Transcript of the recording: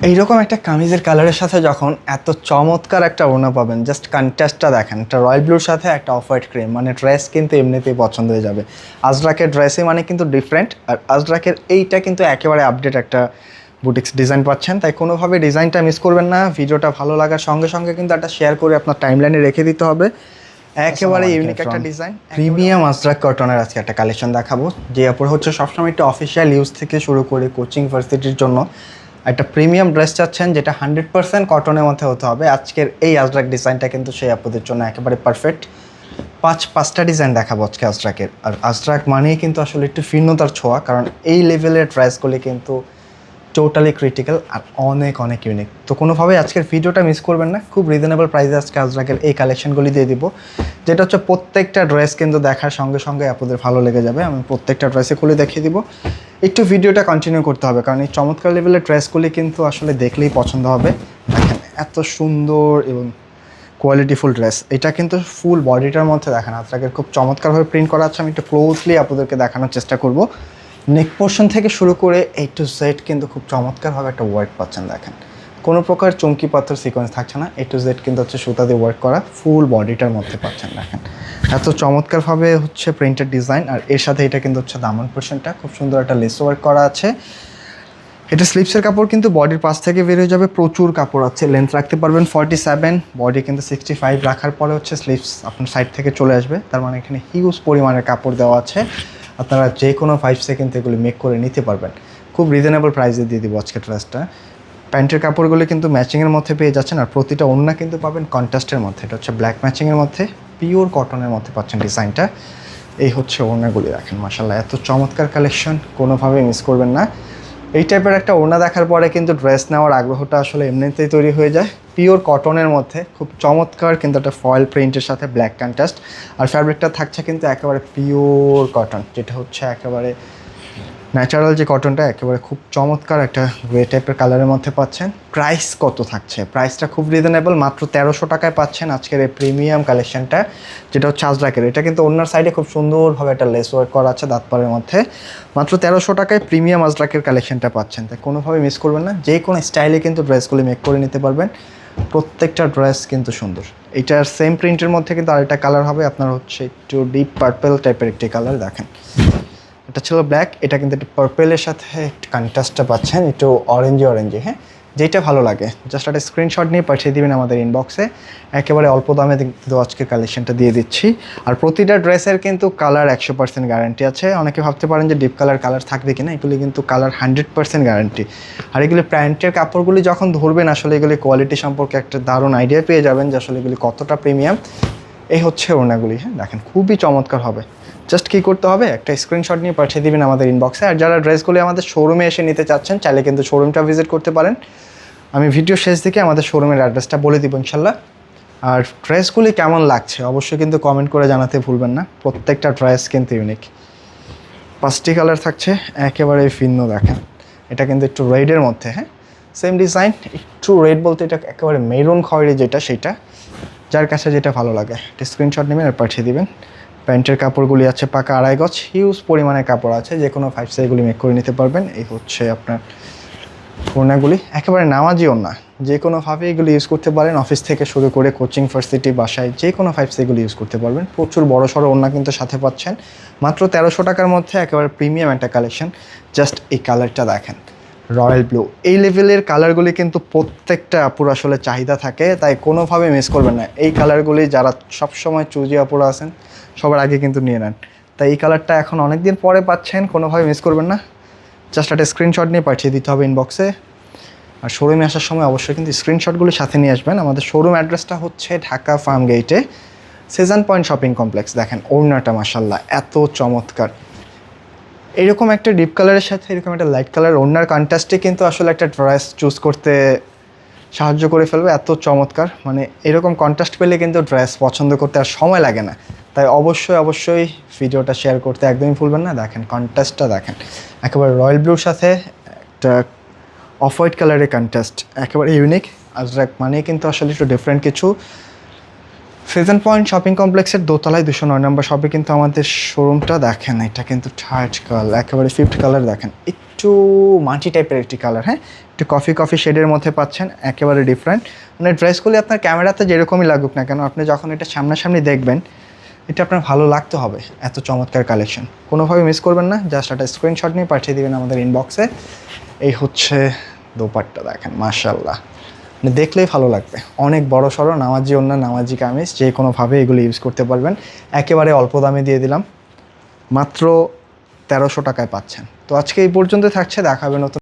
এইরকম একটা কামিজের কালারের সাথে যখন এত চমৎকার একটা ওড়না পাবেন, জাস্ট কন্ট্রাস্টটা দেখেন। একটা রয়্যাল ব্লুর সাথে একটা অফ হোয়াইট ক্রিম, মানে ড্রেস কিন্তু এমনিতেই পছন্দ হয়ে যাবে। আজরাকের ড্রেসই মানে কিন্তু ডিফারেন্ট, আর আজরাকের এইটা কিন্তু একেবারে আপডেট একটা বুটিক্স ডিজাইন পাচ্ছেন। তাই কোনোভাবে ডিজাইনটা মিস করবেন না। ভিডিওটা ভালো লাগার সঙ্গে সঙ্গে কিন্তু একটা শেয়ার করে আপনার টাইমলাইনে রেখে দিতে হবে। একেবারে ইউনিক একটা ডিজাইন, প্রিমিয়াম আজরাক কটনের আজকে একটা কালেকশন দেখাবো, যে আপুর হচ্ছে সবসময় একটা অফিসিয়াল ইউজ থেকে শুরু করে কোচিং ভার্সিটির জন্য একটা প্রিমিয়াম ড্রেস চাচ্ছেন যেটা 100% কটনের মধ্যে হতে হবে। আজকের এই আজরাক ডিজাইনটা কিন্তু সেই আপুদের জন্য একেবারে পারফেক্ট। পাঁচটা ডিজাইন দেখাবো আজকে আজরাকের। আর আজরাক মানেই কিন্তু আসলে একটু ভিন্নতার ছোঁয়া, কারণ এই লেভেলের ড্রেসগুলি কিন্তু টোটালি ক্রিটিক্যাল আর অনেক অনেক ইউনিক। তো কোনোভাবেই আজকের ভিডিওটা মিস করবেন না। খুব রিজনেবল প্রাইসে আজকে আজরাকের এই কালেকশনগুলি দিয়ে দিব, যেটা হচ্ছে প্রত্যেকটা ড্রেস কিন্তু দেখার সঙ্গে সঙ্গে আপনাদের ভালো লেগে যাবে। আমি প্রত্যেকটা ড্রেসে খুলে দেখিয়ে দিব। একটু ভিডিওটা কন্টিনিউ করতে হবে, কারণ এই চমৎকার লেভেলের ড্রেসগুলি কিন্তু আসলে দেখলেই পছন্দ হবে। দেখেন এত সুন্দর এবং কোয়ালিটিফুল ড্রেস। এটা কিন্তু ফুল বডিটার মধ্যে দেখেন আজরাকের খুব চমৎকারভাবে প্রিন্ট করা আছে। আমি একটু ক্লোজলি আপনাদেরকে দেখানোর চেষ্টা করব। নেক পোর্শন থেকে শুরু করে এই টু জেড কিন্তু খুব চমৎকারভাবে একটা ওয়ার্ক পাচ্ছেন। দেখেন কোনো প্রকার চমকি পাথর সিকোয়েন্স থাকছে না, এ টু জেড কিন্তু হচ্ছে সুতা দিয়ে ওয়ার্ক করা, ফুল বডিটার মধ্যে পাচ্ছেন। দেখেন এত চমৎকারভাবে হচ্ছে প্রিন্টেড ডিজাইন। আর এর সাথে এটা কিন্তু হচ্ছে দামন পোর্শনটা খুব সুন্দর একটা লেস ওয়ার্ক করা আছে। এটা স্লিপসের কাপড় কিন্তু বডির পাশ থেকে বের হয়ে যাবে, প্রচুর কাপড় আছে। লেন্থ রাখতে পারবেন 47, বডি কিন্তু 65 রাখার পরে হচ্ছে স্লিপস আপনার সাইড থেকে চলে আসবে। তার মানে এখানে হিউজ পরিমাণের কাপড় দেওয়া আছে। আপনারা যে কোনো 5 সেকেন্ড এগুলি মেক করে নিতে পারবেন। খুব রিজনেবল প্রাইসে দিয়ে দিব আজকে ড্রেসটা। প্যান্টের কাপড়গুলো কিন্তু ম্যাচিংয়ের মধ্যে পেয়ে যাচ্ছেন, আর প্রতিটা ওড়না কিন্তু পাবেন কন্ট্রাস্টের মধ্যে। এটা হচ্ছে ব্ল্যাক ম্যাচিংয়ের মধ্যে, পিওর কটনের মধ্যে পাচ্ছেন ডিজাইনটা। এই হচ্ছে ওড়নাগুলি দেখেন, মাশাআল্লাহ এত চমৎকার কালেকশন, কোনোভাবেই মিস করবেন না। এই টাইপের একটা ওড়না দেখার পরে কিন্তু ড্রেস নেওয়ার আগ্রহটা আসলে এমনিতেই তৈরি হয়ে যায়। পিওর কটনের মধ্যে খুব চমৎকার কিন্তু একটা ফয়েল প্রিন্টের সাথে ব্ল্যাক কন্ট্রাস্ট, আর ফ্যাব্রিকটা থাকছে কিন্তু একেবারে পিওর কটন, যেটা হচ্ছে একেবারে ন্যাচারাল যে কটনটা, একেবারে খুব চমৎকার একটা গ্রে টাইপের কালারের মধ্যে পাচ্ছেন। প্রাইস কত থাকছে? প্রাইসটা খুব রিজনেবল, মাত্র 1300 টাকায় পাচ্ছেন আজকের এই প্রিমিয়াম কালেকশনটা, যেটা হচ্ছে আজরাকের। এটা কিন্তু অন্যার সাইডে খুব সুন্দরভাবে একটা লেস ওয়ার্ক করা আছে দাঁতপাড়ের মধ্যে। মাত্র 1300 টাকায় প্রিমিয়াম আজরাকের কালেকশনটা পাচ্ছেন, তাই কোনোভাবে মিস করবেন না। যে কোনো স্টাইলে কিন্তু ড্রেসগুলি মেক করে নিতে পারবেন। প্রত্যেকটা ড্রেস কিন্তু সুন্দর। এইটার সেম প্রিন্টের মধ্যে কিন্তু আরেকটা কালার হবে আপনার, হচ্ছে একটু ডিপ পার্পল টাইপের একটি কালার। দেখেন এটা ছিল ব্ল্যাক, এটা কিন্তু একটু পার্পেলের সাথে একটু কন্ট্রাস্টটা পাচ্ছেন, একটু অরেঞ্জি। হ্যাঁ, যেটা ভালো লাগে জাস্ট একটা স্ক্রিনশট নিয়ে পাঠিয়ে দিবেন আমাদের ইনবক্সে। একেবারে অল্প দামে কিন্তু আজকের কালেকশনটা দিয়ে দিচ্ছি। আর প্রতিটা ড্রেসের কিন্তু কালার 100% গ্যারান্টি আছে। অনেকে ভাবতে পারেন যে ডিপ কালার থাকবে কিনা, এগুলি কিন্তু কালার 100% গ্যারান্টি। আর এগুলি প্যান্টের কাপড়গুলি যখন ধরবেন আসলে এগুলি কোয়ালিটি সম্পর্কে একটা দারুণ আইডিয়া পেয়ে যাবেন যে আসলে এগুলি কতটা প্রিমিয়াম। এই হচ্ছে ওড়নাগুলি। হ্যাঁ দেখেন খুবই চমৎকার হবে। জাস্ট কী করতে হবে, একটা স্ক্রিনশট নিয়ে পাঠিয়ে দিবেন আমাদের ইনবক্সে। আর যারা ড্রেসগুলি আমাদের শোরুমে এসে নিতে চাচ্ছেন, চাইলে কিন্তু শোরুমটা ভিজিট করতে পারেন। আমি ভিডিও শেষ দিকে আমাদের শোরুমের অ্যাড্রেসটা বলে দিব ইনশাল্লাহ। আর ড্রেসগুলি কেমন লাগছে অবশ্যই কিন্তু কমেন্ট করে জানাতে ভুলবেন না। প্রত্যেকটা ড্রেস কিন্তু ইউনিক। 5টি কালার থাকছে, একেবারে ভিন্ন। দেখেন এটা কিন্তু একটু রেডের মধ্যে, হ্যাঁ সেম ডিজাইন, একটু রেড বলতে এটা একেবারে মেরুন খয়েরি যেটা, সেইটা যার কাছে যেটা ভালো লাগে একটা স্ক্রিনশট নেবেন আর পাঠিয়ে দিবেন। প্যান্টের কাপড়গুলি আছে পাকা 2.5 গজ, হিউজ পরিমাণে কাপড় আছে, যে কোনো 5 সাইজগুলি মেক করে নিতে পারবেন। এই হচ্ছে আপনার ওড়নাগুলি, একেবারে নামাজি ওড়না, যে কোনোভাবে এগুলি ইউজ করতে পারেন। অফিস থেকে শুরু করে কোচিং ভার্সিটি, বাসায় যে কোনো 5 সাইজগুলি ইউজ করতে পারবেন। প্রচুর বড় সড়ো ওড়না কিন্তু সাথে পাচ্ছেন মাত্র 1300 টাকার মধ্যে, একেবারে প্রিমিয়াম একটা কালেকশন। জাস্ট এই কালারটা দেখেন, রয়্যাল ব্লু। এই লেভেলের কালারগুলি কিন্তু প্রত্যেকটা আপুর আসলে চাহিদা থাকে, তাই কোনোভাবে মিস করবেন না। এই কালারগুলি যারা সবসময় চুজি আপুরা আছেন সবার আগে কিন্তু নিয়ে নেন। তাই এই কালারটা এখন অনেক দিন পরে পাচ্ছেন, কোনোভাবে মিস করবেন না। জাস্ট একটা স্ক্রিনশট নিয়ে পাঠিয়ে দিতে হবে ইনবক্সে। আর শোরুমে আসার সময় অবশ্যই কিন্তু স্ক্রিনশটগুলি সাথে নিয়ে আসবেন। আমাদের শোরুম অ্যাড্রেসটা হচ্ছে ঢাকা ফার্ম গেটে, সিজন পয়েন্ট শপিং কমপ্লেক্স। দেখেন ওড়নাটা মাশাআল্লাহ এত চমৎকার। এরকম একটা ডিপ কালারের সাথে এরকম একটা লাইট কালার ওড়নার কন্ট্রাস্টে কিন্তু আসলে একটা ড্রেস চুজ করতে সাহায্য করে ফেলবে। এত চমৎকার, মানে এরকম কন্ট্রাস্ট পেলে কিন্তু ড্রেস পছন্দ করতে আর সময় লাগে না। তাই অবশ্যই ভিডিওটা শেয়ার করতে একদমই ভুলবেন না। দেখেন কন্ট্রাস্টটা দেখেন, একেবারে রয়্যাল ব্লুর সাথে একটা অফ হোয়াইট কালারের কন্ট্রাস্ট, একেবারে ইউনিক। আজরাক মানে কিন্তু আসলে একটু ডিফারেন্ট কিছু। সিজন পয়েন্ট শপিং কমপ্লেক্সের দোতলায় 209 নম্বর শপে কিন্তু আমাদের শোরুমটা দেখেন, এটা কিন্তু থার্ড কালার, একেবারে ফিফথ কালার দেখেন, একটু মাটি টাইপের একটি কালার, হ্যাঁ একটু কফি শেডের মধ্যে পাচ্ছেন, একেবারে ডিফারেন্ট। মানে ড্রেসগুলি আপনার ক্যামেরাতে যেরকমই লাগুক না কেন, আপনি যখন এটা সামনাসামনি দেখবেন এটা আপনার ভালো লাগতে হবে। এত চমৎকার কালেকশন, কোনোভাবে মিস করবেন না। জাস্ট একটা স্ক্রিনশট নিয়ে পাঠিয়ে দিবেন আমাদের ইনবক্সে। এই হচ্ছে দোপাট্টা দেখেন, মাশাআল্লাহ, মানে দেখলেই ভালো লাগবে। অনেক বড় সড়ো নামাজি ওড়না, নামাজি কামিজ, যে কোনোভাবে এগুলো ইউজ করতে পারবেন। একেবারে অল্প দামে দিয়ে দিলাম, মাত্র 1300 টাকায় পাচ্ছেন। তো আজকে এই পর্যন্ত থাকছে, দেখা হবে নতুন